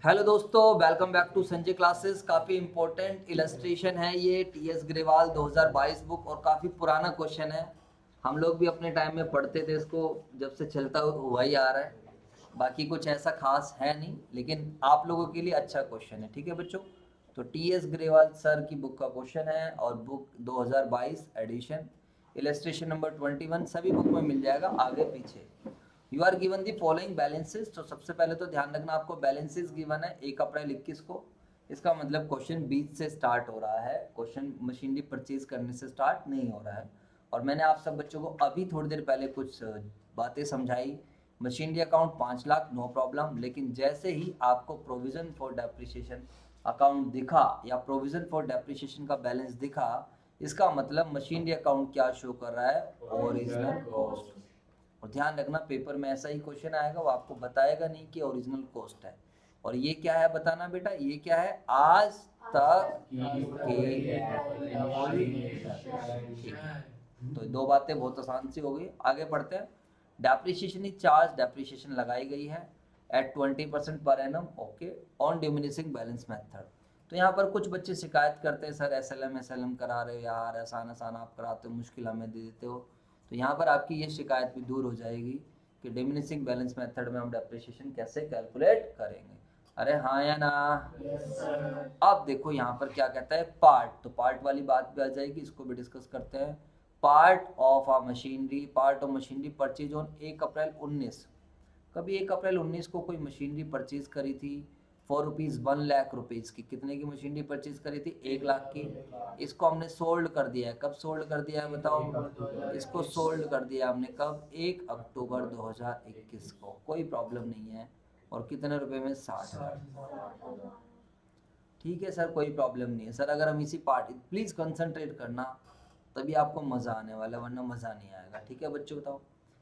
Hello दोस्तों, welcome back to Sanjay classes. काफ़ी important illustration है ये टीएस ग्रेवाल 2022 बुक और काफ़ी पुराना क्वेश्चन है। हम लोग भी अपने टाइम में पढ़ते थे इसको, जब से चलता हुआ ही आ रहा है। बाकी कुछ ऐसा खास है नहीं, लेकिन आप लोगों के लिए अच्छा क्वेश्चन है। ठीक है बच्चों, तो टीएस ग्रेवाल सर की बुक का क्वेश्चन है और बुक 2022 एडिशन, इलस्ट्रेशन नंबर 21 सभी बुक में मिल जाएगा, आगे पीछे। You are given the following balances. तो सबसे पहले तो ध्यान रखना, आपको बैलेंसेस गिवन है 1 अप्रैल 21 को। इसका मतलब क्वेश्चन 20 से स्टार्ट हो रहा है, क्वेश्चन मशीनरी परचेज करने से स्टार्ट नहीं हो रहा है। और मैंने आप सब बच्चों को अभी थोड़ी देर पहले कुछ बातें समझाई। Machinery account 5 lakh no problem, लेकिन जैसे ही आपको प्रोविजन फॉर डेप्रिसिएशन अकाउंट दिखा या प्रोविजन फॉर डेप्रिसिएशन का बैलेंस दिखा, इसका मतलब मशीनरी अकाउंट क्या शो कर रहा है, ओरिजिनल कॉस्ट। और ध्यान रखना, पेपर में ऐसा ही क्वेश्चन आएगा, वो आपको बताएगा नहीं कि ओरिजिनल कॉस्ट है। और ये क्या है बताना बेटा, ये क्या है, आज तक के ठीक है। तो दो बातें बहुत आसान सी हो गई, आगे बढ़ते हैं। डेप्रिसिएशन इज चार्ज, डेप्रिसिएशन लगाई गई है at 20% per annum, okay, on diminishing balance method. तो यहाँ पर कुछ बच्चे शिकायत करते हैं, सर एसएलएम करा रहे हो यार, आसान आसान आप कराते हो, मुश्किल हमें दे देते हो। तो यहाँ पर आपकी ये शिकायत भी दूर हो जाएगी कि डिमिनिशिंग बैलेंस मेथड में हम डेप्रिसिएशन कैसे कैलकुलेट करेंगे। अरे हाँ या ना? अब देखो यहाँ पर क्या कहता है, पार्ट, तो पार्ट वाली बात भी आ जाएगी, इसको भी डिस्कस करते हैं। Part of a machinery, part of machinery purchase on 1 अप्रैल 19। कभी 1 अप्रैल 19 को कोई मशीनरी परचेज करी थी फॉर ₹1,00,000 की। कितने की मशीनरी परचेज करी थी? 1 लाख की। इसको हमने सोल्ड कर दिया है। कब सोल्ड कर दिया है बताओ? इसको सोल्ड कर दिया हमने कब? 1 अक्टूबर 2021 को। कोई प्रॉब्लम नहीं है। और कितने रुपए में? 60,000। ठीक है सर, कोई प्रॉब्लम नहीं है सर। अगर हम इसी पार्ट, प्लीज़ कंसंट्रेट करना, तभी आपको मज़ा आने वाला है, वरना मज़ा नहीं आएगा। ठीक है बच्चों, बताओ।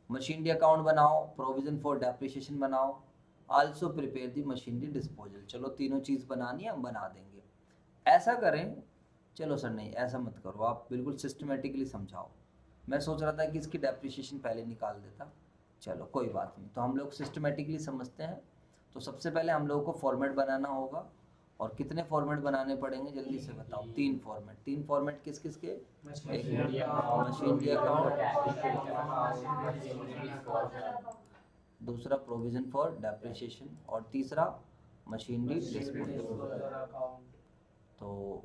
मशीनरी अकाउंट बनाओ, प्रोविजन फॉर डेप्रिसिएशन बनाओ, also prepare the machinery disposal. चलो तीनों चीज़ बनानी है, हम बना देंगे। ऐसा करें, चलो सर नहीं ऐसा मत करो, आप बिल्कुल सिस्टमेटिकली समझाओ। मैं सोच रहा था कि इसकी डेप्रिसिएशन पहले निकाल देता। चलो कोई बात नहीं, तो हम लोग सिस्टमेटिकली समझते हैं। तो सबसे पहले हम लोगों को फॉर्मेट बनाना होगा। और कितने फॉर्मेट बनाने पड़ेंगे जल्दी से बताओ? 3 फॉर्मेट। 3 फॉर्मेट किस किस के? एक मशीनरी अकाउंट, दूसरा प्रोविजन फॉर डेप्रिसिएशन, और तीसरा मशीनरी डिस्पोजल। तो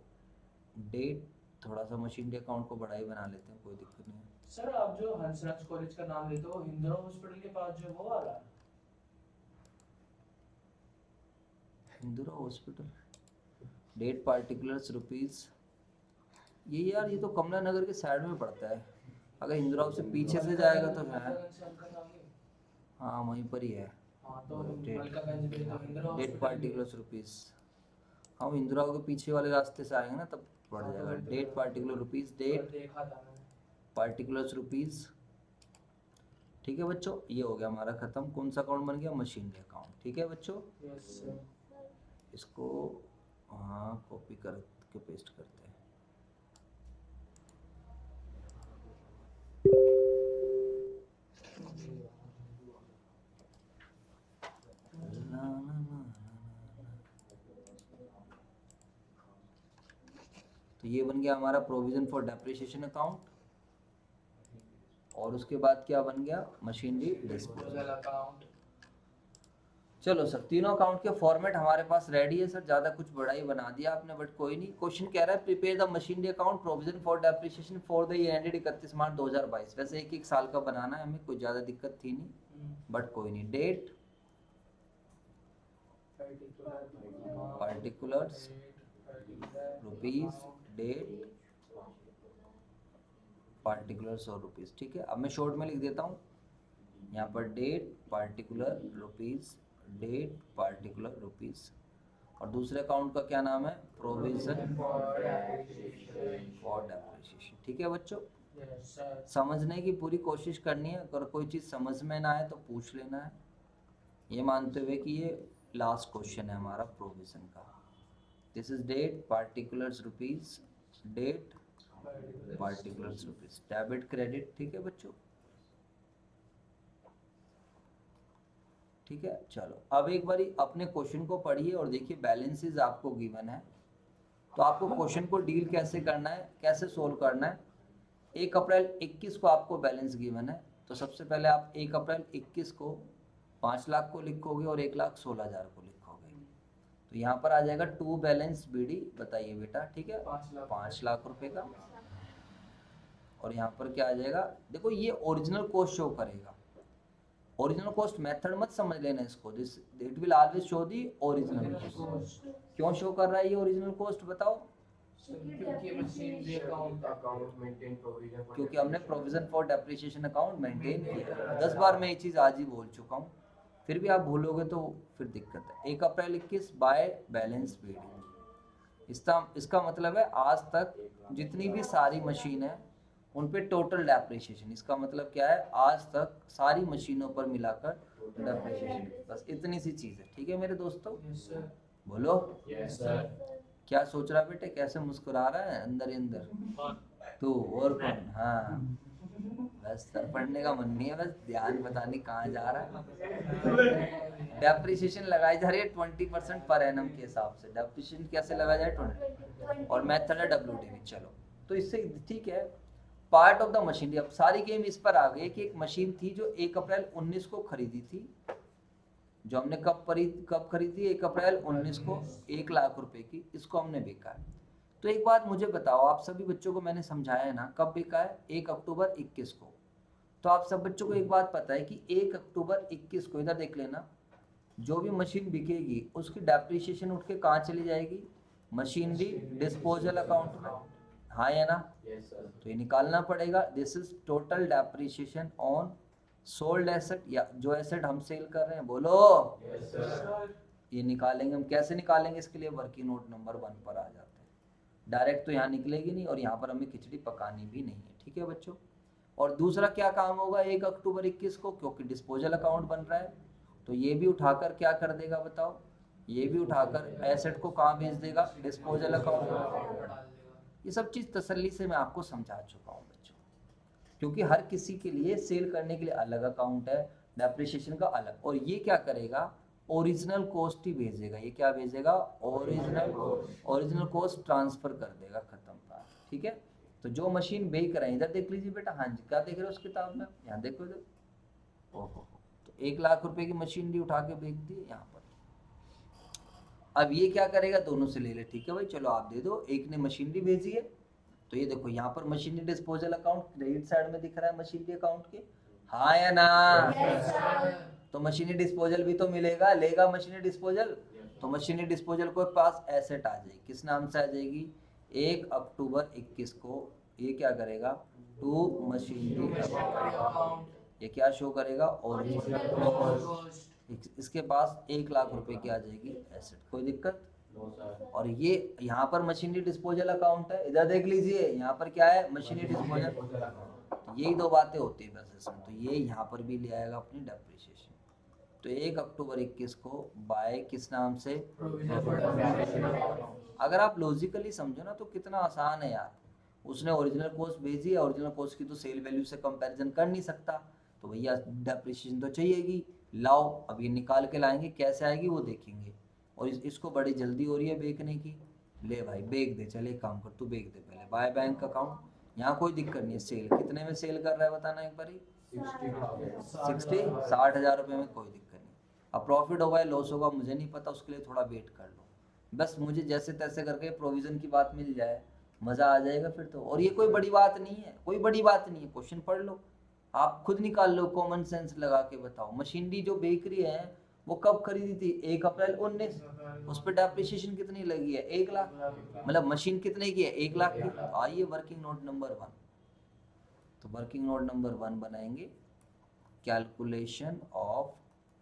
डेट, थोड़ा सा मशीनरी अकाउंट को बड़ा ही बना लेते हैं, कोई दिक्कत नहीं है। सर आप जो हंसराज कॉलेज का नाम लेते हो, इंदिरा हॉस्पिटल के पास जो वो वाला? Indira hospital, date particulars rupees, ये यार ये तो कमला नगर के साइड में पड़ता है। अगर इंदिरा से पीछे से जाएगा तो है। हाँ वहीं पर ही है। हाँ तो मलकागंज में तो इंदिरा डेट हॉस्पिटल भी है। पार्टिकुलर्स रुपीज़, हम इंदिरा के पीछे वाले रास्ते से आएंगे ना, तब पड़ हाँ, जाएगा। तो डेट पार्टिकुलर रुपीज़, डेट देखा था मैंने। Particulars rupees. ठीक है बच्चों, ये हो गया हमारा ख़त्म। कौन सा अकाउंट बन गया? Machinery account. ठीक है बच्चों, यस सर। इसको हाँ कॉपी कर के पेस्ट करते हैं। ला, ला, ला, तो ये बन गया हमारा प्रोविजन फॉर डेप्रिसिएशन अकाउंट। और उसके बाद क्या बन गया? Machinery disposal account. चलो सर, तीनों अकाउंट के फॉर्मेट हमारे पास रेडी है सर। ज़्यादा कुछ बड़ा ही बना दिया आपने, बट कोई नहीं। क्वेश्चन कह रहा है prepare the machinery account provision for depreciation for the year ended 31 मार्च 2022। वैसे एक एक साल का बनाना है हमें, कोई ज़्यादा दिक्कत थी नहीं, बट कोई नहीं। Date particulars rupees, date particulars और रुपीज़। ठीक है, अब मैं शॉर्ट में लिख देता हूँ यहाँ पर, date particular rupees, date particular rupees. और दूसरे अकाउंट का क्या नाम है? Provision for depreciation. ठीक है बच्चों, समझने की पूरी कोशिश करनी है। अगर कोई चीज़ समझ में ना आए तो पूछ लेना है, ये मानते हुए कि ये लास्ट क्वेश्चन है हमारा प्रोविजन का। This is date particulars rupees, date particulars rupees, debit credit. ठीक है बच्चों, ठीक है। चलो अब एक बारी अपने क्वेश्चन को पढ़िए और देखिए बैलेंसेस आपको गिवन है, तो आपको क्वेश्चन को डील कैसे करना है, कैसे सोल्व करना है। 1 अप्रैल 21 को आपको बैलेंस गिवन है, तो सबसे पहले आप 1 अप्रैल 21 को 5 लाख को लिखोगे और 1,16,000 को लिखोगे, तो यहाँ पर आ जाएगा टू बैलेंस बीडी। बताइए बेटा, ठीक है, 5 लाख रुपए का। और यहाँ पर क्या आ जाएगा, देखो ये ओरिजिनल कॉस्ट शो करेगा। ओरिजिनल कॉस्ट मेथड मत समझ लेना इसको, this it will always show the original cost. क्यों शो कर रहा है ये ओरिजिनल कॉस्ट, बताओ। क्योंकि मशीनरी अकाउंट मेंटेन प्रोविजन क्योंकि हमने provision for depreciation account maintain किया है। 10 बार मैं ये चीज़ आज ही बोल चुका हूँ, फिर भी आप भूलोगे तो फिर दिक्कत है। 1 अप्रैल 21 बाय बैलेंस बीडी, इसका मतलब है आज तक जितनी भी सारी मशीन है उन पे टोटल डेप्रिसिएशन। इसका मतलब क्या है, आज तक सारी मशीनों पर मिलाकर डेप्रिसिएशन। बस इतनी सी चीज़ है, ठीक है मेरे दोस्तों। Yes sir. बोलो यस सर। क्या सोच रहा बेटे, कैसे मुस्कुरा रहा है अंदर ही अंदर तू और कौन। हाँ बस सर पढ़ने का मन नहीं है, बस ध्यान पता नहीं कहाँ जा रहा है। डेप्रिसिएशन लगाई जा रही है 20% पर एनम के हिसाब से। डेप्रिसिएशन कैसे लगा जाए 20, और मेथड है WDV। चलो तो इससे ठीक है। पार्ट ऑफ द मशीनरी, अब सारी गेम इस पर आ गई कि एक मशीन थी जो 1 अप्रैल 19 को खरीदी थी, जो हमने कब खरीदी 1 अप्रैल 19 को 1 लाख रुपए की, इसको हमने बेचा है। तो एक बात मुझे बताओ, आप सभी बच्चों को मैंने समझाया है ना, कब बेचा है, 1 अक्टूबर 21 को। तो आप सब बच्चों को एक बात पता है कि 1 अक्टूबर 21 को, इधर देख लेना, जो भी मशीन बिकेगी उसकी डेप्रिसिएशन उठ के कहाँ चली जाएगी, मशीनरी डिस्पोजल अकाउंट में। हाँ या ना, यस सर। तो ये निकालना पड़ेगा। This is total depreciation on sold asset, या जो एसेट हम सेल कर रहे हैं। बोलो यस सर। ये निकालेंगे हम, कैसे निकालेंगे, इसके लिए वर्किंग नोट नंबर 1 पर आ जाते हैं। डायरेक्ट तो यहाँ निकलेगी नहीं, और यहाँ पर हमें खिचड़ी पकानी भी नहीं है, ठीक है बच्चों। और दूसरा क्या काम होगा 1 अक्टूबर 21 को, क्योंकि डिस्पोजल अकाउंट बन रहा है, तो ये भी उठाकर क्या कर देगा बताओ, ये भी उठाकर एसेट को कहाँ भेज देगा, डिस्पोजल अकाउंट। ये सब चीज़ तसल्ली से मैं आपको समझा चुका हूँ बच्चों, क्योंकि हर किसी के लिए सेल करने के लिए अलग अकाउंट है, डेप्रिसिएशन का अलग। और ये क्या करेगा, ओरिजिनल कॉस्ट ही भेजेगा। ये क्या भेजेगा, ओरिजिनल कॉस्ट ट्रांसफर कर देगा, खत्म बात, ठीक है। तो जो मशीन बेच रहे हैं, इधर देख लीजिए बेटा, हाँ जी क्या देख रहे हो उस किताब में, यहाँ देखो इधर, ओहो, तो 1 लाख रुपए की मशीन भी उठा के बेच दी यहाँ पर। अब ये क्या करेगा, दोनों से ले ले, ठीक है भाई, चलो आप दे दो। एक ने मशीनरी भेजी है, तो ये देखो यहाँ पर machinery disposal account credit side में दिख रहा है मशीनरी अकाउंट के, हाँ या ना। तो मशीनरी डिस्पोजल भी तो मिलेगा, लेगा मशीनरी डिस्पोजल, तो मशीनरी डिस्पोजल के पास एसेट आ जाएगी, किस नाम से आ जाएगी, 1 अक्टूबर 21 को ये क्या करेगा, टू मशीनरी अकाउंट, ये क्या शो करेगा, ओरिजिनल। इसके पास 1 लाख रुपए की आ जाएगी एसेट, कोई दिक्कत। No sir. और ये यहाँ पर मशीनरी डिस्पोजल अकाउंट है, इधर देख लीजिए, यहाँ पर क्या है, मशीनरी डिस्पोजल। तो यही दो बातें होती है बस इसमें, तो ये यहाँ पर भी ले आएगा अपनी डेप्रिसिएशन। तो 1 अक्टूबर 21 को बाय किस नाम से, अगर आप लॉजिकली समझो ना तो कितना आसान है यार। उसने ओरिजिनल कॉस्ट भेजी है, ओरिजिनल कॉस्ट की तो सेल वैल्यू से कंपैरिजन कर नहीं सकता, तो भैया डेप्रिसिएशन तो चाहिएगी। लाओ अब ये निकाल के लाएंगे, कैसे आएगी वो देखेंगे। और इसको बड़ी जल्दी हो रही है बेचने की, ले भाई बेच दे, चले काम कर, तू बेच दे पहले, बाय बैंक अकाउंट। यहाँ कोई दिक्कत नहीं है, सेल कितने में सेल कर रहा है बताना एक बारी, 60,000 रुपये में, कोई दिक्कत नहीं। अब प्रॉफिट होगा या लॉस होगा मुझे नहीं पता, उसके लिए थोड़ा वेट कर लो, बस मुझे जैसे तैसे करके प्रोविज़न की बात मिल जाए, मज़ा आ जाएगा फिर तो। और ये कोई बड़ी बात नहीं है, कोई बड़ी बात नहीं है, क्वेश्चन पढ़ लो, आप खुद निकाल लो, कॉमन सेंस लगा के बताओ। मशीनरी जो बेकरी है वो कब खरीदी थी, 1 अप्रैल 19, उस पर डेप्रिसिएशन कितनी लगी है, 1 लाख, मतलब मशीन कितने की है, 1 लाख की। तो आइए वर्किंग नोट नंबर 1, तो वर्किंग नोट नंबर 1 बनाएंगे, calculation of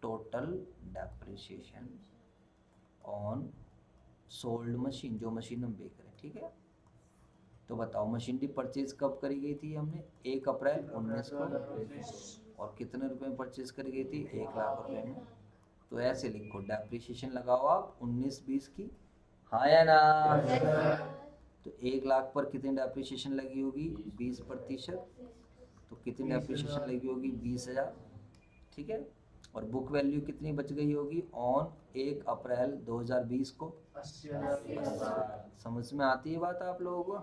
total depreciation on sold machine, जो मशीन हम बेच रहे हैं, ठीक है। तो बताओ मशीनरी परचेज कब करी गई थी हमने, 1 अप्रैल 19 को, और कितने रुपए में परचेज करी गई थी, 1 लाख रुपए में। तो ऐसे लिखो, डेप्रिसिएशन लगाओ आप 19-20 की, हाँ या ना। तो 1 लाख पर कितनी डेप्रिसिएशन लगी होगी, 20%, तो कितनी डेप्रिसिएशन लगी होगी, 20,000, ठीक है। और बुक वैल्यू कितनी बच गई होगी ऑन 1 अप्रैल 2020 को? 80,000। समझ में आती है बात आप लोगों को?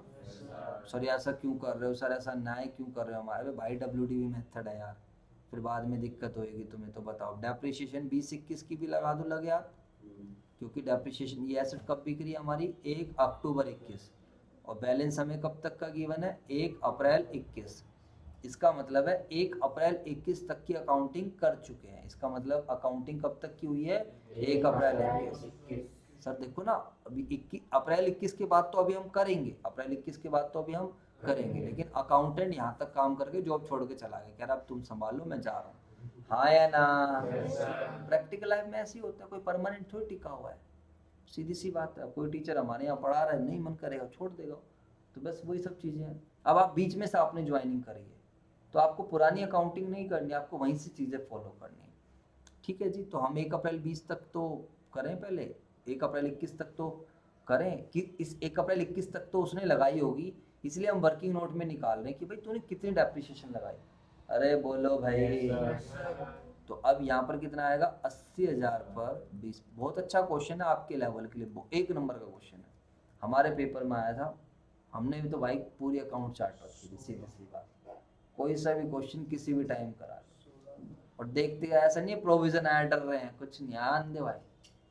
सर ऐसा क्यों कर रहे हो सर, ऐसा न्याय क्यों कर रहे हो हमारे भाई? WDV मेथड है यार, फिर बाद में दिक्कत होएगी तुम्हें। तो बताओ डेप्रिसिएशन 2021 की भी लगा दो लगे आप, क्योंकि डेप्रिसिएशन ये एसेट कब बिक रही है हमारी? 1 अक्टूबर 21, और बैलेंस हमें कब तक का गिवन है? 1 अप्रैल 21। इसका मतलब है 1 अप्रैल 21 तक की अकाउंटिंग कर चुके हैं। इसका मतलब अकाउंटिंग कब तक की हुई है? 1 अप्रैल 21। सर देखो ना, अभी 21 अप्रैल 21 के बाद तो अभी हम करेंगे, अप्रैल 21 के बाद तो अभी हम करेंगे, लेकिन अकाउंटेंट यहाँ तक काम करके जॉब छोड़ के चला गया, कह रहा अब तुम संभालो मैं जा रहा हूँ। हाँ या ना? प्रैक्टिकल लाइफ में ऐसे ही होता है, कोई परमानेंट थोड़ी टिका हुआ है। सीधी सी बात है, कोई टीचर हमारे यहाँ पढ़ा रहा है, नहीं मन करेगा छोड़ देगा। तो बस वही सब चीज़ें हैं। अब आप बीच में से आपने ज्वाइनिंग करी है, तो आपको पुरानी अकाउंटिंग नहीं करनी, आपको वहीं से चीज़ें फॉलो करनी है। ठीक है जी, तो हम 1 अप्रैल 20 तक तो करें, पहले 1 अप्रैल 21 तक तो करें कि इस 1 अप्रैल 21 तक तो उसने लगाई होगी, इसलिए हम वर्किंग नोट में निकाल रहे हैं कि भाई तूने कितनी डेप्रिसिएशन लगाई। अरे बोलो भाई। तो अब यहाँ पर कितना आएगा? 80,000 पर 20। बहुत अच्छा क्वेश्चन है आपके लेवल के लिए, 1 नंबर का क्वेश्चन है, हमारे पेपर में आया था। हमने भी तो भाई पूरी अकाउंट चार्ट रखी थी, सीधी सी बात। कोई सा भी क्वेश्चन किसी भी टाइम करा लो, और देखते हैं ऐसा नहीं है प्रोविजन ऐड कर रहे हैं, कुछ नहीं, आन दे भाई,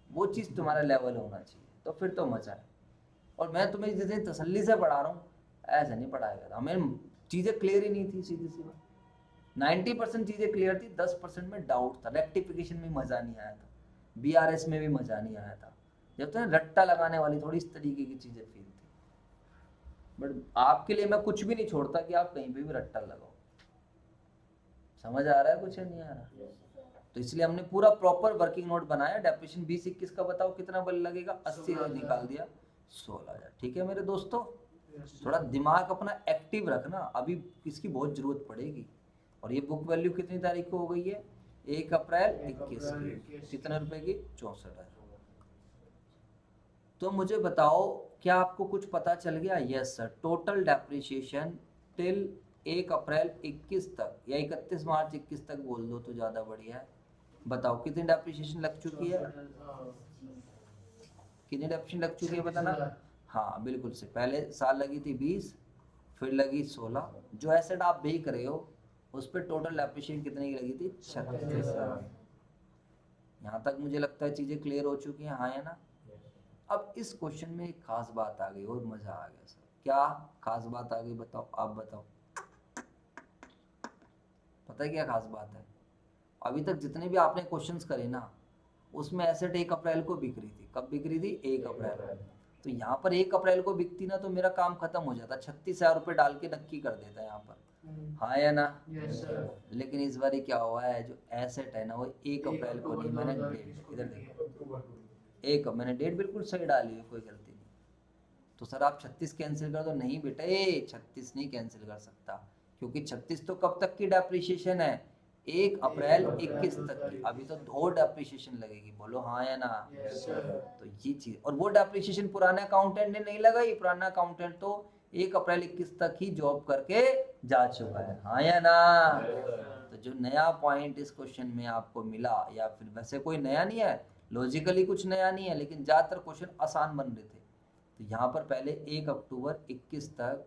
वो चीज़ तुम्हारा लेवल होना चाहिए, तो फिर तो मजा है। और मैं तुम्हें जितनी तसल्ली से पढ़ा रहा हूँ, ऐसा नहीं पढ़ाएगा, हमें चीज़ें क्लियर ही नहीं थी, सीधी सी बात। 90% चीज़ें क्लियर थी, 10% में डाउट था, रेक्टिफिकेशन में मज़ा नहीं आया था, BRS में भी मज़ा नहीं आया था, जब तो रट्टा लगाने वाली थोड़ी इस तरीके की चीज़ें फील थी। बट आपके लिए मैं कुछ भी नहीं छोड़ता कि आप कहीं पे भी रट्टा लगाओ। समझ आ रहा है कुछ, नहीं आ रहा? तो इसलिए हमने पूरा प्रॉपर वर्किंग नोट बनाया। डेप्रिसिएशन 2021 का बताओ कितना बल लगेगा? 80,000 निकाल दिया, 16,000। ठीक है मेरे दोस्तों, थोड़ा दिमाग अपना एक्टिव रखना, अभी इसकी बहुत जरूरत पड़ेगी। और ये बुक वैल्यू कितनी तारीख को हो गई है? 1 अप्रैल 21 की। कितने रुपए की? 64,000। तो मुझे बताओ, क्या आपको कुछ पता चल गया? Yes sir, total depreciation till 1 अप्रैल 21 तक या 31 मार्च 21 तक बोल दो तो ज़्यादा बढ़िया है। बताओ कितनी डेप्रिसिएशन लग चुकी है? कितनी डेप्रिसिएशन लग चुकी है बताना? हाँ बिल्कुल से, पहले साल लगी थी 20, फिर लगी 16। जो एसेट आप बेच रहे हो उस पर टोटल डेप्रिसिएशन कितने की लगी थी? 36,000। यहाँ तक मुझे लगता है चीज़ें क्लियर हो चुकी हैं, हाँ या ना? अब इस क्वेश्चन में एक खास बात आ गई और मजा आ गया सर। क्या खास बात आ गई बताओ, आप बताओ, पता है क्या खास बात है? अभी तक जितने भी आपने क्वेश्चंस करे ना, उसमें एसेट 1 अप्रैल को बिक रही थी। कब बिक रही थी? 1 अप्रैल। तो यहाँ पर 1 अप्रैल को बिकती ना तो मेरा काम खत्म हो जाता, 36,000 रुपये डाल के नक्की कर देता यहाँ पर, हाँ या ना? Yes sir. लेकिन इस बार क्या हुआ है, जो एसेट है ना वो 1 अप्रैल को नहीं, मैंने डेट इधर देखो, मैंने डेट बिल्कुल सही डाली है, कोई गलती नहीं। तो सर आप 36 कैंसिल कर दो, नहीं बेटा 36 नहीं कैंसिल कर सकता, क्योंकि 36 तो कब तक की डेप्रिसिएशन है? 1 अप्रैल 21 तक की। अभी तो 2 डेप्रिसिएशन लगेगी, बोलो हाँ या ना? Yes sir. तो ये चीज, और वो डेप्रिसिएशन पुराने अकाउंटेंट ने नहीं लगाई, पुराना अकाउंटेंट तो 1 अप्रैल 21 तक ही जॉब करके जा चुका है, हाँ या ना? तो जो नया पॉइंट इस क्वेश्चन में आपको मिला, या फिर वैसे कोई नया नहीं है, लॉजिकली कुछ नया नहीं है, लेकिन ज़्यादातर क्वेश्चन आसान बन रहे थे। तो यहाँ पर पहले 1 अक्टूबर 21 तक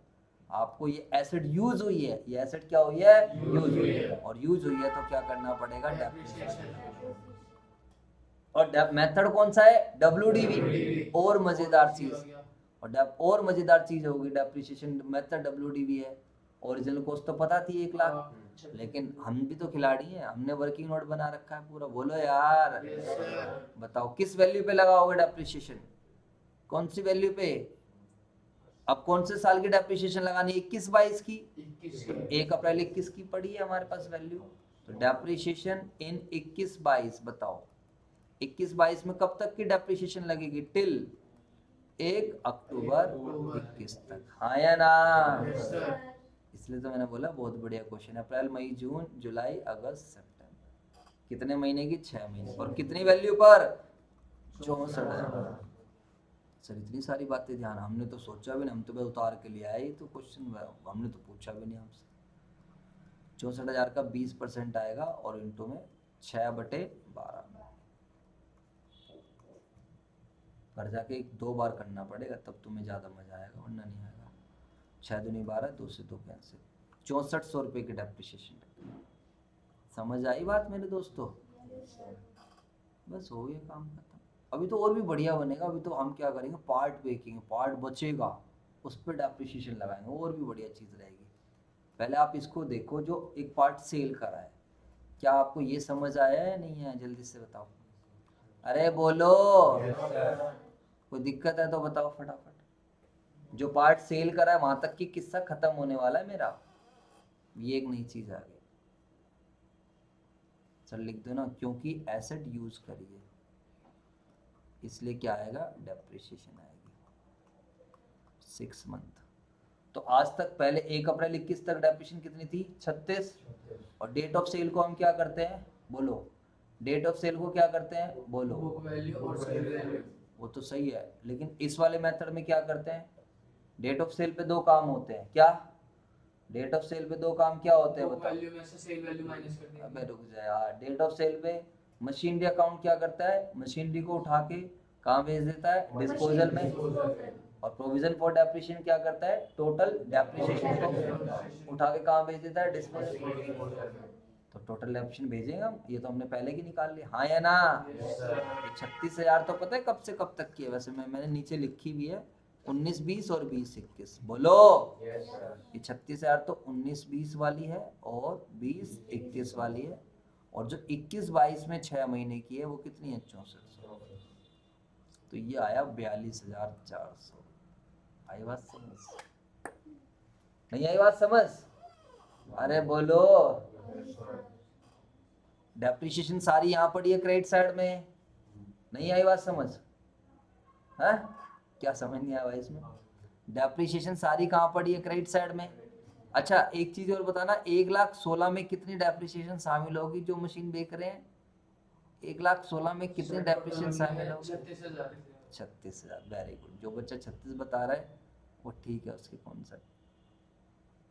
आपको ये एसेट यूज हुई है, ये एसेट क्या हुई है? यूज हुई है। और यूज हुई है तो क्या करना पड़ेगा? डेप्रिसिएशन। और मेथड कौन सा है? WDV। और मजेदार चीज, और मजेदार चीज होगी, डेप्रिसिएशन मेथड WDV है। ओरिजिनल कॉस्ट तो पता थी 1 लाख, लेकिन हम भी तो खिलाड़ी हैं, हमने वर्किंग नोट बना रखा है पूरा, बोलो यार। बताओ किस वैल्यू पे लगाओगे डेप्रिसिएशन? कौन सी वैल्यू पे? अब कौन से साल की डेप्रिसिएशन लगानी? 21-22 की। 1 अप्रैल 21 की पड़ी है हमारे पास वैल्यू, तो डेप्रिसिएशन इन 21-22 बताओ 21-22 में कब तक की डेप्रिसिएशन लगेगी? टिल 1 अक्टूबर 21 तक, हाँ या ना? इसलिए तो मैंने बोला बहुत बढ़िया क्वेश्चन है। अप्रैल मई जून जुलाई अगस्त सितंबर, कितने महीने की? 6 महीने। और कितनी वैल्यू पर? 64,000। सर इतनी सारी बातें ध्यान, हमने तो सोचा भी नहीं, हम तो बस उतार के लिए आए, तो क्वेश्चन हमने तो पूछा भी नहीं आपसे। 64,000 का 20% आएगा और इंटू में 6/12। घर जाके 2 बार करना पड़ेगा, तब तुम्हें ज़्यादा मजा आएगा, वरना नहीं आएगा। 6 दूनी 12, 2 से 2 कैंसिल, 6400 रुपये की डेप्रिसिएशन। समझ आई बात मेरे दोस्तों? बस हो गया काम खत्म। अभी तो और भी बढ़िया बनेगा। अभी तो हम क्या करेंगे, पार्ट बेचेंगे, पार्ट बचेगा उस पर डेप्रिसिएशन लगाएंगे, और भी बढ़िया चीज़ रहेगी। पहले आप इसको देखो, जो एक पार्ट सेल करा है, क्या आपको ये समझ आया है नहीं है? जल्दी से बताओ, अरे बोलो। कोई दिक्कत है तो बताओ फटाफट। जो पार्ट सेल करा है वहां तक की किस्सा खत्म होने वाला है मेरा। ये एक नई चीज आ गई, सर लिख दो ना, क्योंकि एसेट यूज करिए इसलिए क्या आएगा, डेप्रिसिएशन आएगी 6 मंथ। तो आज तक पहले 1 अप्रैल 21 तक डेप्रिसिएशन कितनी थी, 36। और डेट ऑफ सेल को हम क्या करते हैं, बोलो, डेट ऑफ सेल को क्या करते हैं, बोलो। बुक वैल्यू और सेल वैल्यू। वो तो सही है, लेकिन इस वाले मेथड में क्या करते हैं, डेट ऑफ सेल पे 2 काम होते हैं, क्या डेट ऑफ सेल पे 2 काम क्या होते हैं बुक बताओ? वैल्यू में से सेल वैल्यू माइनस कर देंगे। अबे रुक जा यार। डेट ऑफ सेल पे मशीनरी अकाउंट क्या करता है, मशीनरी को उठा के कहाँ भेज देता है, डिस्पोजल में। और प्रोविजन फॉर डेप्रिसिएशन क्या करता है, टोटल डेप्रिसिएशन को उठा के कहाँ भेज देता है, डिस्पोजल। तो टोटल डेप्रिसिएशन भेजेंगे हम, ये तो हमने पहले की निकाल ली, हाँ या ना? ये 36,000 तो पता है कब से कब तक की है वैसे, मैंने नीचे लिखी भी है, 19-20 और 20-21। बोलो, ये 36,000 तो 19-20 वाली है और 20-21 वाली है। और जो 21-22 में 6 महीने की है वो कितनी है, 6400। तो ये आया 42,400। आई बात समझ? नहीं आई बात समझ? अरे बोलो। डेप्रिसिएशन सारी यहाँ पड़ी है क्रेडिट साइड में, नहीं आई बात समझ? है क्या समझ नहीं आया भाई इसमें? डेप्रिसिएशन सारी कहाँ पड़ी है, क्रेडिट साइड में। अच्छा एक चीज और बताना, 1,16,000 में कितनी डेप्रिसिएशन शामिल होगी जो मशीन बेच रहे हैं? 1,16,000 में कितनी डेप्रिसिएशन शामिल होगी? 36,000। 36,000, वेरी गुड। जो बच्चा 36 बता रहा है वो ठीक है, उसके कॉन्सेप्ट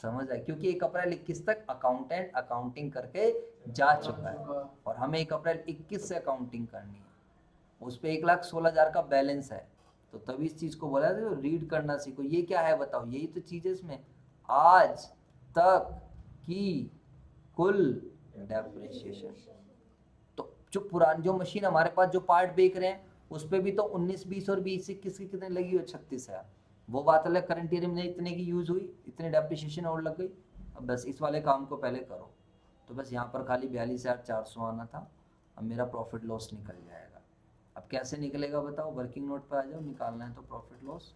समझ आए, क्योंकि 1 अप्रैल 21 तक अकाउंटेंट अकाउंटिंग करके जा चुका है और हमें 1 अप्रैल 21 से अकाउंटिंग करनी है। उस पर 1,16,000 का बैलेंस है, तो तभी इस चीज को बोला था, तो रीड करना सीखो। ये क्या है बताओ, यही तो चीज है इसमें, आज तक की कुल डेप्रिसिएशन। तो जो पुरानी जो मशीन हमारे पास जो पार्ट बेच रहे हैं उस पे भी तो 19-20 और 20-21 की कितने लगी हुई, 36,000। वो बात अलग, करंट ईयर में इतने की यूज हुई, इतने डेप्रिसिएशन और लग गई। अब बस इस वाले काम को पहले करो। तो बस यहाँ पर खाली 42,400 आना था, अब मेरा प्रॉफिट लॉस निकल जाएगा। अब कैसे निकलेगा बताओ, वर्किंग नोट पे आ जाओ, निकालना है तो profit loss.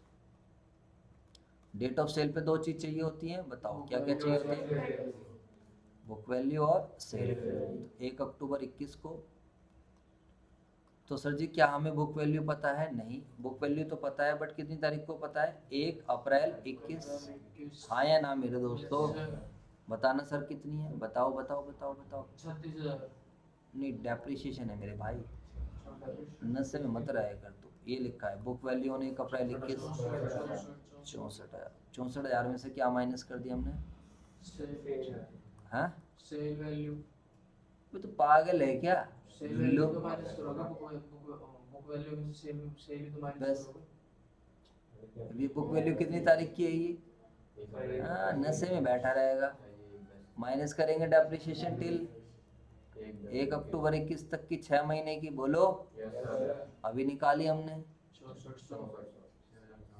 Date of sale पे 2 चीज चाहिए होती हैं, बताओ क्या क्या चाहिए होती है, बुक वैल्यू और सेल वैल्यू। 1 अक्टूबर 21 को, तो सर जी क्या हमें बुक वैल्यू पता है? नहीं, बुक वैल्यू तो पता है, बट कितनी तारीख को पता है, 1 अप्रैल 21। हाँ या ना मेरे दोस्तों? बताना सर कितनी है, बताओ बताओ बताओ बताओ। 36,000। नहीं, डेप्रिसिएशन है मेरे भाई, नशे में मत रहा कर तू। ये लिखा है बुक वैल्यू ऑन 1 अप्रैल 21 64,000। 64,000 में से क्या माइनस कर दिया हमने, हाँ? Sale value. वो तो पागल है क्या? सेल वैल्यू तो माइनस करोगे, बुक वैल्यू में से सेल भी तो माइनस बस। करोगे। अभी बुक वैल्यू कितनी तारीख की है ये? हाँ, नशे में बैठा रहेगा। माइनस करेंगे डेप्रिसिएशन टिल 1 अक्टूबर 21 तक की 6 महीने की। बोलो, अभी निकाली हमने, 6400।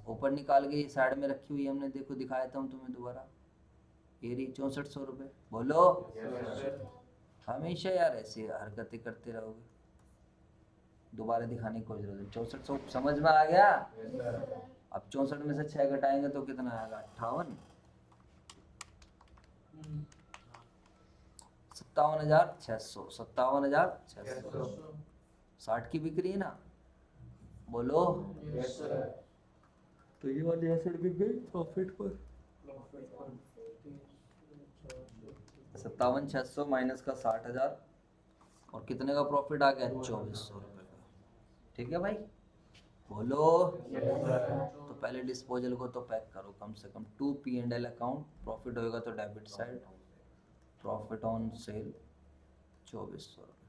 ऊपर निकाल के साइड में रखी हुई हमने, देखो दिखाया था हम तुम्हें दोबारा, ये रही 6400 रुपये। बोलो, हमेशा यार ऐसी हरकतें करते रहोगे, दोबारा दिखाने की कोई जरूरत नहीं। 6400 समझ में आ गया? अब 64 में से 6 घटाएंगे तो कितना आएगा, 58। 57,600, 57,600। 60 की बिक्री है ना, बोलो। Yes sir. तो ये वाली एसेट बिक गई प्रॉफिट पर। 57,600 माइनस का 60,000, और कितने का प्रॉफिट आ गया, 2,400 रुपये का। ठीक है भाई, बोलो। तो पहले डिस्पोजल को तो पैक करो कम से कम। 2 P&L अकाउंट, प्रॉफिट होएगा तो debit side, profit on sale 2,400 रुपये।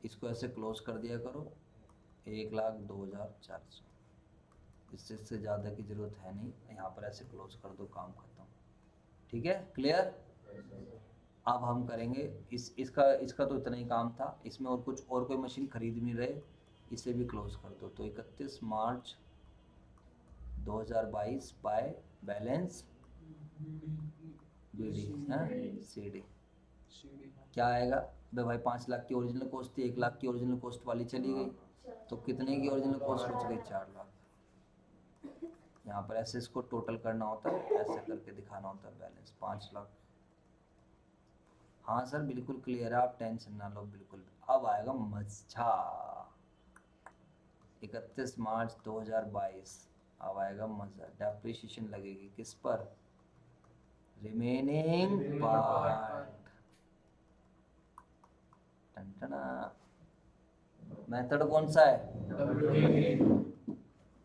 इसको ऐसे क्लोज कर दिया करो, 1,02,400। इससे ज़्यादा की ज़रूरत है नहीं, यहाँ पर ऐसे क्लोज कर दो, काम खत्म। ठीक है, क्लियर। अब हम करेंगे इसका तो इतना ही काम था, इसमें और कुछ और कोई मशीन खरीद नहीं रहे, इसे भी क्लोज कर दो। तो 31 मार्च 2022 बाय बैलेंस बीडी सीडी क्या आएगा भाई? 5 लाख की ओरिजिनल कॉस्ट थी, 1 लाख की ओरिजिनल कॉस्ट वाली चली गई, तो कितने की ओरिजिनल कॉस्ट बच गई? 4 लाख। यहाँ पर ऐसे इसको टोटल करना होता है, ऐसे करके दिखाना होता है बैलेंस 5 लाख। हाँ सर बिल्कुल क्लियर है, आप टेंशन ना लो बिल्कुल। अब आएगा मजा, 31 मार्च 2022, अब आएगा मजा। डेप्रिसिएशन लगेगी किस पर? Remaining part. मेथड कौन सा है?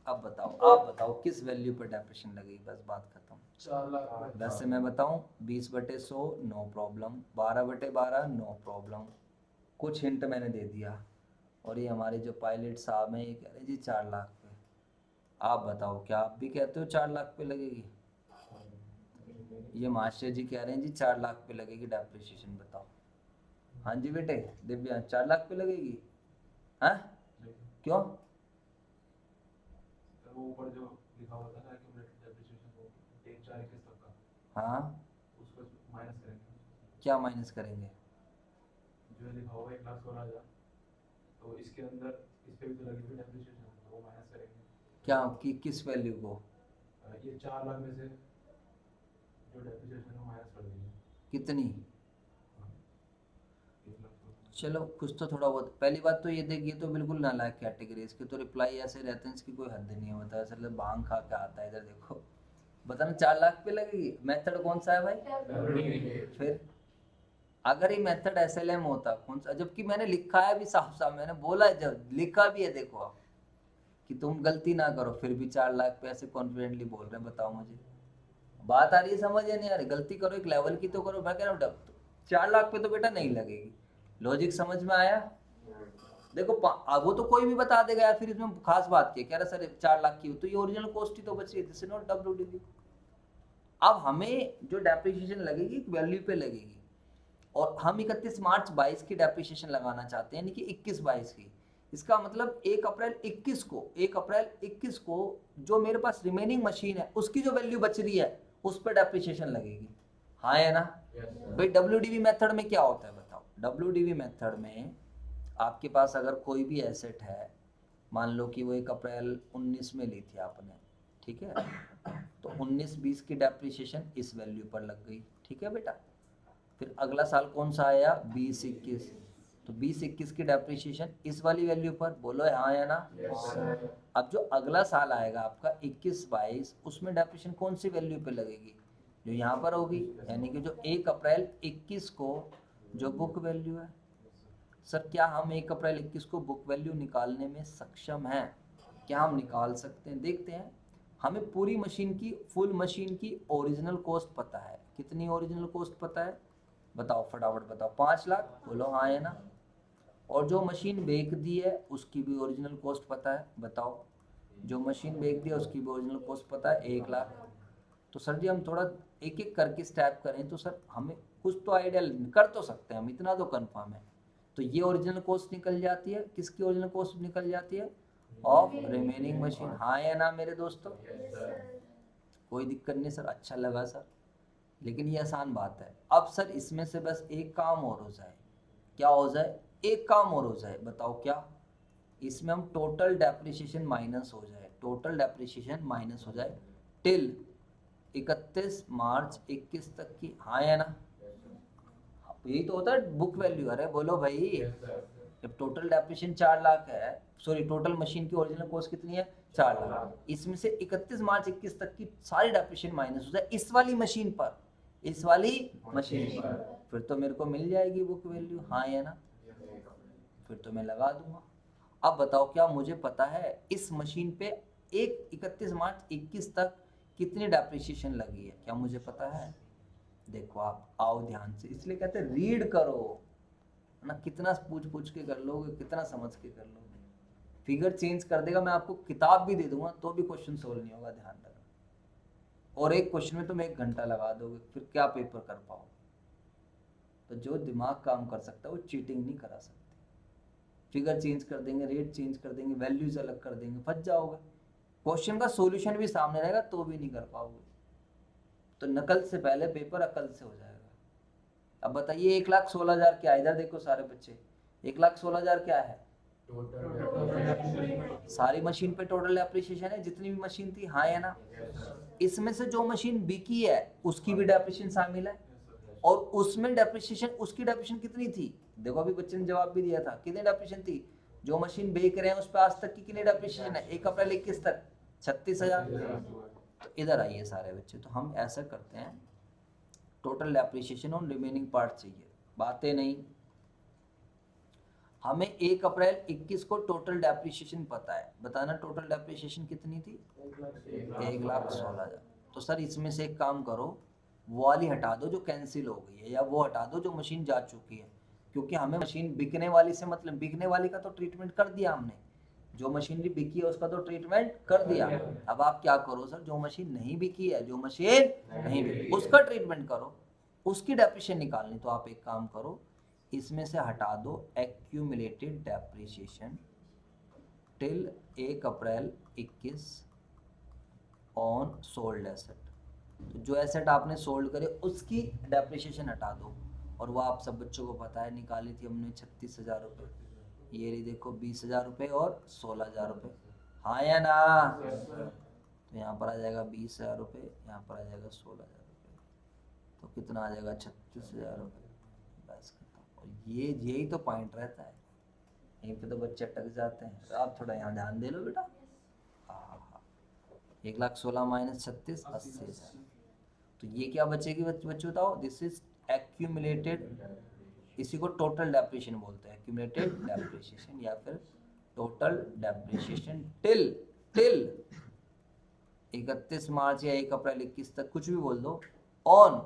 अब बताओ, आप बताओ किस वैल्यू पर डेप्रिसिएशन लगेगी? बस बात खत्म। 4 लाख। वैसे मैं बताऊं, 20/100 नो प्रॉब्लम, 12/12 नो प्रॉब्लम। कुछ हिंट मैंने दे दिया, और ये हमारे जो पायलट साहब हैं ये कह रहे हैं जी 4 लाख पे। आप बताओ क्या आप भी कहते हो 4 लाख पे लगेगी? ये मास्टर जी कह रहे हैं जी 4 लाख पे लगेगी डेप्रिसिएशन, बताओ। हाँ जी बेटे दिव्या, 4 लाख पे लगेगी? हाँ क्यों? वो ऊपर जो लिखा हुआ था ना एक्यूमुलेटेड डेप्रिसिएशन वो 1/4/21 तक का, हाँ उसको माइनस करेंगे। क्या माइनस करेंगे? जो लिखा होगा 1,16,000, तो इसके अंदर इस पे भी तो लगी हुई डेप्रिसिएशन, तो वो माइनस करेंगे। क्या किस वैल्यू को? ये 4 लाख में से जो डेप्रिसिएशन है वो माइनस कर देंगे। कितनी? 1,16,000। चलो कुछ तो थोड़ा बहुत। पहली बात तो ये देखिए, तो बिल्कुल नालायक कैटेगरी, इसके तो रिप्लाई ऐसे रहते हैं, इसकी कोई हद नहीं है। बता ऐसे भांग खा के आता है। इधर देखो, बताना 4 लाख पे लगेगी। मेथड कौन सा है भाई? फिर अगर ये मेथड SLM होता कौन सा, जबकि मैंने लिखा है भी साफ साफ, मैंने बोला है, जब लिखा भी है देखो आप, कि तुम गलती ना करो, फिर भी 4 लाख पे ऐसे कॉन्फिडेंटली बोल रहे हैं। बताओ मुझे बात आ रही है समझ या नहीं आ रही? गलती करो एक लेवल की तो करो। मैं कह रहा हूँ 4 लाख पे तो बेटा नहीं लगेगी। लॉजिक समझ में आया? देखो वो तो कोई भी बता देगा यार, फिर इसमें खास बात क्या कह रहा सर 4 लाख की, तो ये ओरिजिनल कॉस्ट ही तो बच रही है, दिस इज नॉट WDV। अब हमें जो डेप्रिसिएशन लगेगी वैल्यू पे लगेगी, और हम 31 मार्च 22 की डेप्रिसिएशन लगाना चाहते हैं, यानी कि 21-22 की। इसका मतलब 1 अप्रैल 21 को जो मेरे पास रिमेनिंग मशीन है उसकी जो वैल्यू बच रही है उस पर डेप्रिसिएशन लगेगी। हाँ है ना भाई? WDV मेथड में क्या होता है बताओ? WDV मेथड में आपके पास अगर कोई भी एसेट है, मान लो कि वो 1 अप्रैल 19 में ली थी आपने, ठीक है, तो 19-20 की डेप्रिसिएशन इस वैल्यू पर लग गई, ठीक है बेटा। फिर अगला साल कौन सा आया? 20-21, तो 20-21 की डेप्रिसिएशन इस वाली वैल्यू पर, बोलो हाँ या ना? अब जो अगला साल आएगा आपका 21-22, उसमें डेप्रिसिएशन कौन सी वैल्यू पे लगेगी? जो यहाँ पर होगी, यानी कि जो 1 अप्रैल 21 को जो बुक वैल्यू है। सर क्या हम 1 अप्रैल 21 को बुक वैल्यू निकालने में सक्षम हैं? क्या हम निकाल सकते हैं? देखते हैं। हमें पूरी मशीन की, फुल मशीन की ओरिजिनल कॉस्ट पता है। कितनी ओरिजिनल कॉस्ट पता है? बताओ फटाफट बताओ। 5 लाख, बोलो हाँ है ना? और जो मशीन बेच दी है उसकी भी ओरिजिनल कॉस्ट पता है, बताओ। जो मशीन बेच दी है उसकी भी ओरिजिनल कॉस्ट पता है, 1 लाख। तो सर जी हम थोड़ा एक एक करके स्टेप करें तो सर हमें कुछ तो आइडिया कर तो सकते हैं हम, इतना तो कंफर्म है। तो ये ओरिजिनल कॉस्ट निकल जाती है, किसकी ओरिजिनल कॉस्ट निकल जाती है? Of remaining machine. हाँ या ना मेरे दोस्तों? कोई दिक्कत नहीं सर, अच्छा लगा सर, लेकिन ये आसान बात है। अब सर इसमें से बस एक काम और हो जाए। क्या हो जाए? एक काम और हो जाए, बताओ क्या? इसमें हम टोटल डेप्रिसिएशन माइनस हो जाए, टोटल डेप्रिसिएशन माइनस हो जाए टिल 31 मार्च 21 तक की। हाँ या ना? यही तो होता है बुक वैल्यू। अरे बोलो भाई, जब टोटल डेप्रिसिएशन 4 लाख है, सॉरी टोटल मशीन की ओरिजिनल कॉस्ट कितनी है? 4 लाख। इसमें से 31 मार्च 21 तक की सारी डेप्रिसिएशन माइनस हो जाए इस वाली मशीन पर, इस वाली मशीन पर, फिर तो मेरे को मिल जाएगी बुक वैल्यू। हाँ या ना? फिर तो मैं लगा दूंगा। अब बताओ क्या मुझे पता है इस मशीन पे 31 मार्च 21 तक कितनी डेप्रिसिएशन लगी है? क्या मुझे पता है? देखो आप आओ ध्यान से, इसलिए कहते हैं रीड करो, ना, कितना पूछ पूछ के कर लोगे, कितना समझ के कर लोगे। फिगर चेंज कर देगा, मैं आपको किताब भी दे दूंगा तो भी क्वेश्चन सोल्व नहीं होगा, ध्यान रखना। और एक क्वेश्चन में तुम 1 घंटा लगा दोगे, फिर क्या पेपर कर पाओगे। तो जो दिमाग काम कर सकता है वो चीटिंग नहीं करा सकते। फिगर चेंज कर देंगे, रेट चेंज कर देंगे, वैल्यूज अलग कर देंगे, फंस जाओगे। क्वेश्चन का सॉल्यूशन भी सामने रहेगा तो भी नहीं कर पाओगे। तो नकल से पहले पेपर अकल से हो जाएगा। अब बताइए 1,16,000 क्या है, इधर देखो सारे बच्चे, 1,16,000 क्या है। सारी मशीन पे टोटल डेप्रिसिएशन है, जितनी भी मशीन थी, हाँ या ना। इसमें से जो मशीन बिकी है उसकी भी डेप्रिसिएशन शामिल है, और उसमें डेप्रिसिएशन, उसकी डेप्रिसिएशन कितनी थी, देखो अभी बच्चे ने जवाब भी दिया था, कितनी डेप्रिसिएशन थी। जो मशीन बेच रहे हैं उस पर आज तक की कितनी डेप्रिसिएशन है, 1 अप्रैल 21 तक 36,000। तो इधर आइए सारे बच्चे, तो हम ऐसा करते हैं, total depreciation on remaining part चाहिए, बातें नहीं। हमें 1 अप्रैल 21 को टोटल डेप्रिसिएशन पता है, बताना टोटल डेप्रिसिएशन कितनी थी, 1,16,000। तो सर इसमें से एक काम करो, वो वाली हटा दो जो कैंसिल हो गई है, या वो हटा दो जो मशीन जा चुकी है, क्योंकि हमें मशीन बिकने वाली से मतलब, बिकने वाली का तो ट्रीटमेंट कर दिया हमने, जो मशीनरी बिकी है उसका तो ट्रीटमेंट कर दिया। अब आप क्या करो सर, जो मशीन नहीं बिकी है, जो मशीन नहीं बिकी उसका ट्रीटमेंट करो, उसकी डेप्रिसिएशन निकालनी। तो आप एक काम करो, इसमें से हटा दो accumulated depreciation till 1 April 21 on sold asset. तो जो एसेट आपने सोल्ड करे उसकी डेप्रिसिएशन हटा दो, और वो आप सब बच्चों को पता है, निकाली थी हमने 36,000 रुपये। ये रही देखो 20,000 रुपये और 16,000 रुपये, हाँ या ना। तो यहाँ पर आ जाएगा 20,000 रुपये, यहाँ पर आ जाएगा 16,000 रुपये, तो कितना आ जाएगा 36,000 रुपये। बस खत्म। और ये यही तो पॉइंट रहता है, यहीं पे तो बच्चे अटक जाते हैं। तो आप थोड़ा यहाँ ध्यान दे लो बेटा। हाँ, 1,16,000 माइनस 36, 80,000। तो ये क्या बचेगी बच्चे बताओ, दिस इज एक्यूमुलेटेड, इसी को टोटल डेप्रिसिएशन बोलते हैं, एक्यूमुलेटेड डेप्रिसिएशन या फिर टोटल डेप्रिसिएशन टिल 31 मार्च या 1 अप्रैल 21 तक, कुछ भी बोल दो, ऑन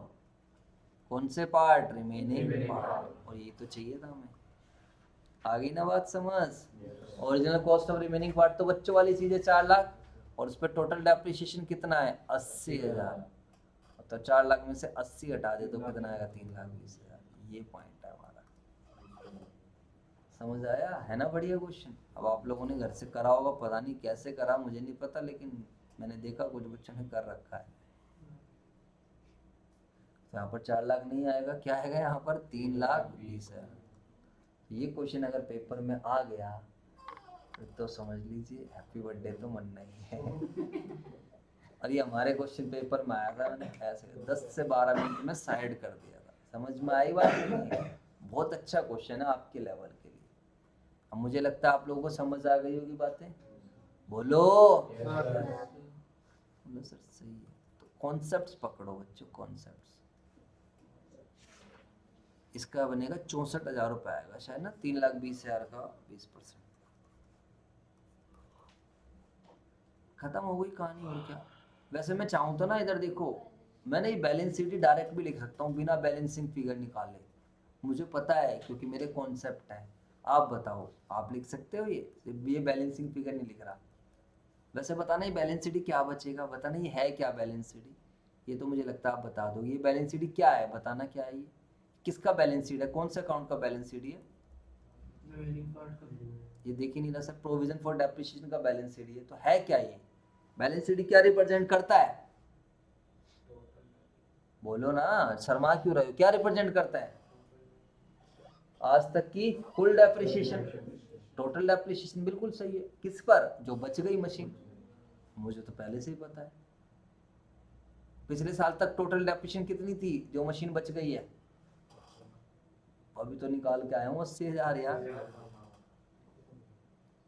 कौन से पार्ट, रिमेनिंग पार्ट। और ये तो चाहिए था हमें, आ गई ना बात समझ। Original cost of remaining part तो बच्चों वाली चीज है 4 लाख, और उस पर टोटल डेप्रिसिएशन कितना है 80,000। तो 4 लाख में से 80 हटा दे तो कितना आएगा 3,20,000। ये पॉइंट है हमारा, समझ आया है ना। बढ़िया क्वेश्चन। अब आप लोगों ने घर से करा होगा, पता नहीं कैसे करा, मुझे नहीं पता, लेकिन मैंने देखा कुछ बच्चों ने कर रखा है। तो यहाँ पर 4 लाख नहीं आएगा, क्या आएगा यहाँ पर 3,20,000। ये क्वेश्चन अगर पेपर में आ गया तो समझ लीजिए हैप्पी बर्थडे तो मनना ही है। और ये हमारे क्वेश्चन पेपर में आया था, मैंने ऐसे 10 से 12 मिनट में साइड कर दिया था। समझ में आई बात नहीं? बहुत अच्छा क्वेश्चन है आपके लेवल के लिए। अब मुझे लगता है आप लोगों को समझ आ गई होगी बातें, बोलो। बोलो सर सही है। तो कॉन्सेप्ट्स पकड़ो बच्चों, कॉन्सेप्ट्स। इसका बनेगा 64,000 रुपये आएगा शायद ना, 3,20,000 का 20%। खत्म हो गई कहानी, और क्या। वैसे मैं चाहूँ तो ना, इधर देखो, मैंने ये बैलेंस शीट डायरेक्ट भी लिख सकता हूँ बिना बैलेंसिंग फिगर निकाले, मुझे पता है क्योंकि मेरे कॉन्सेप्ट है। आप बताओ, आप लिख सकते हो ये बैलेंसिंग फिगर नहीं लिख रहा। वैसे बताना ये बैलेंस शीट क्या बचेगा, बताना ये है क्या बैलेंस शीट, ये तो मुझे लगता है आप बता दो। ये बैलेंस शीट क्या है, बताना क्या है, ये किसका बैलेंस शीट है, कौन से अकाउंट का बैलेंस शीट है ये देख ही नहीं रहा सर। प्रोविजन फॉर डेप्रिसिएशन का बैलेंस शीट, ये तो है क्या, ये बैलेंस शीट क्या रिप्रेजेंट करता है, बोलो ना, शर्मा क्यों रहे हो, क्या रिप्रेजेंट करता है, आज तक की कुल डेप्रिसिएशन, टोटल डेप्रिसिएशन। बिल्कुल सही है, किस पर, जो बच गई मशीन, मुझे तो पहले से ही पता है। पिछले साल तक टोटल डेप्रिसिएशन कितनी थी जो मशीन बच गई है, अभी तो निकाल के आया हूँ 80,000 यार।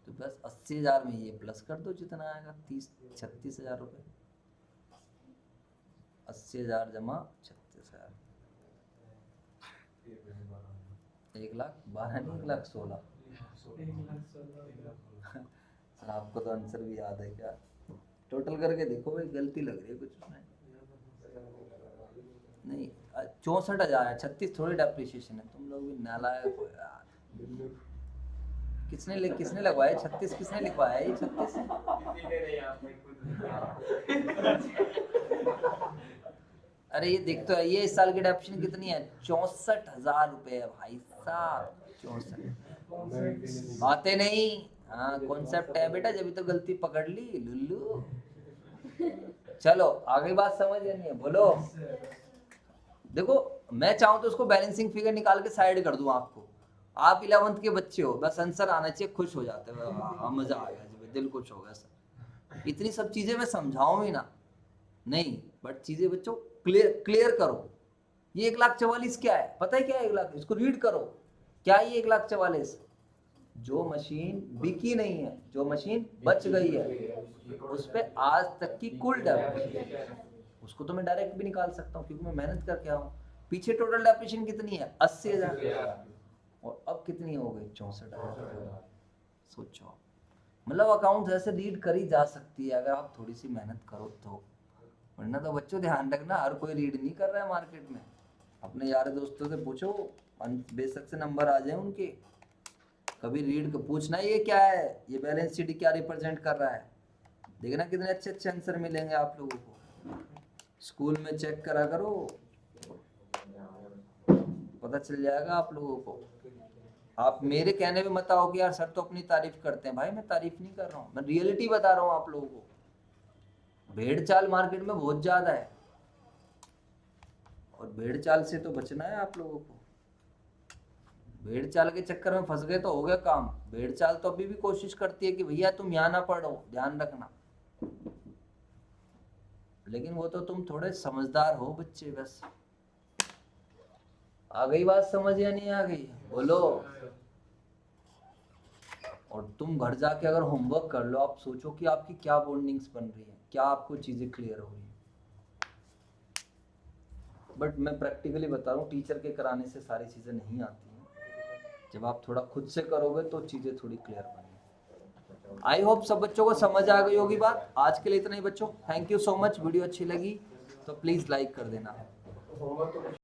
तो बस 80,000 में ये प्लस कर दो जितना आएगा, 36,000 रुपये। 80,000 जमा 36,000, 1,12,000 नहीं 1,16,000। सर आपको तो आंसर भी याद है क्या, टोटल करके देखो भाई, गलती लग रही है कुछ उसमें। नहीं 64,000 है, 36 थोड़ी डेप्रिसिएशन है। तुम लोग भी नालायक हो यार। किसने लगवाया 36? किसने लिखवाया ये 36? अरे ये देख तो ये इस साल की डेप्रिसिएशन कितनी है? 64,000 रुपए है भाई साहब। 64 बातें नहीं, हाँ कॉन्सेप्ट है बेटा, जब तो गलती पकड़ ली लुल्लू। चलो आगे बात समझ नहीं है, बोलो। देखो मैं चाहूँ तो उसको बैलेंसिंग फिगर निकाल के साइड कर दूं आपको। आप 11th के बच्चे हो, बस आंसर आना चाहिए, खुश हो जाते हो, हाँ मजा आ गया जी, दिल खुश हो गया सर। इतनी सब चीजें मैं समझाऊं ही ना, नहीं, बट चीजें बच्चों क्लियर करो। ये 1,44,000 क्या है? पता है क्या है 1 लाख? इसको रीड करो। क्या है ये 1,44,000? जो मशीन बिकी नहीं है, जो मशीन बच गई है, उस पे आज तक की कुल डेप्रिसिएशन, उसको तो मैं डायरेक्ट भी निकाल सकता हूँ क्योंकि मैं मेहनत करके आया हूँ। पीछे टोटल डेप्रिसिएशन कितनी है? 80,000, और अब कितनी हो गई? 64,000। सोचो, मतलब अकाउंट ऐसे रीड करी जा सकती है अगर आप थोड़ी सी मेहनत करो तो। वरना तो बच्चों ध्यान रखना, हर कोई रीड नहीं कर रहा है मार्केट में। अपने यार दोस्तों से पूछो, बेशक से नंबर आ जाए उनके, कभी रीड को पूछना ये क्या है, ये बैलेंस शीट क्या रिप्रेजेंट कर रहा है, देखना कितने अच्छे अच्छे आंसर मिलेंगे आप लोगों को। स्कूल में चेक करा करो, पता चल जाएगा आप लोगों को। आप मेरे कहने पे मत आओ कि यार सर तो अपनी तारीफ करते हैं। भाई मैं तारीफ नहीं कर रहा हूँ, मैं रियलिटी बता रहा हूँ आप लोगों को। भेड़ चाल मार्केट में बहुत ज्यादा है, और भेड़ चाल से तो बचना है आप लोगों को। भेड़ चाल के चक्कर में फंस गए तो हो गया काम। भेड़ चाल तो अभी भी कोशिश करती है कि भैया तुम यहाँ ना पढ़ो, ध्यान रखना, लेकिन वो तो तुम थोड़े समझदार हो बच्चे। बस आ गई बात समझ या नहीं आ गई? बोलो। और तुम घर जाके अगर होमवर्क कर लो, आप सोचो कि आपकी क्या बॉन्डिंग्स बन रही है, क्या आपको चीजें क्लियर हो रही है। बट मैं प्रैक्टिकली बता रहा हूँ, टीचर के कराने से सारी चीजें नहीं आती हैं। जब आप थोड़ा खुद से करोगे तो चीजें थोड़ी क्लियर बनेंगी। आई होप सब बच्चों को समझ आ गई होगी बात। आज के लिए इतना ही बच्चों, thank you so much. Video अच्छी लगी तो प्लीज लाइक कर देना।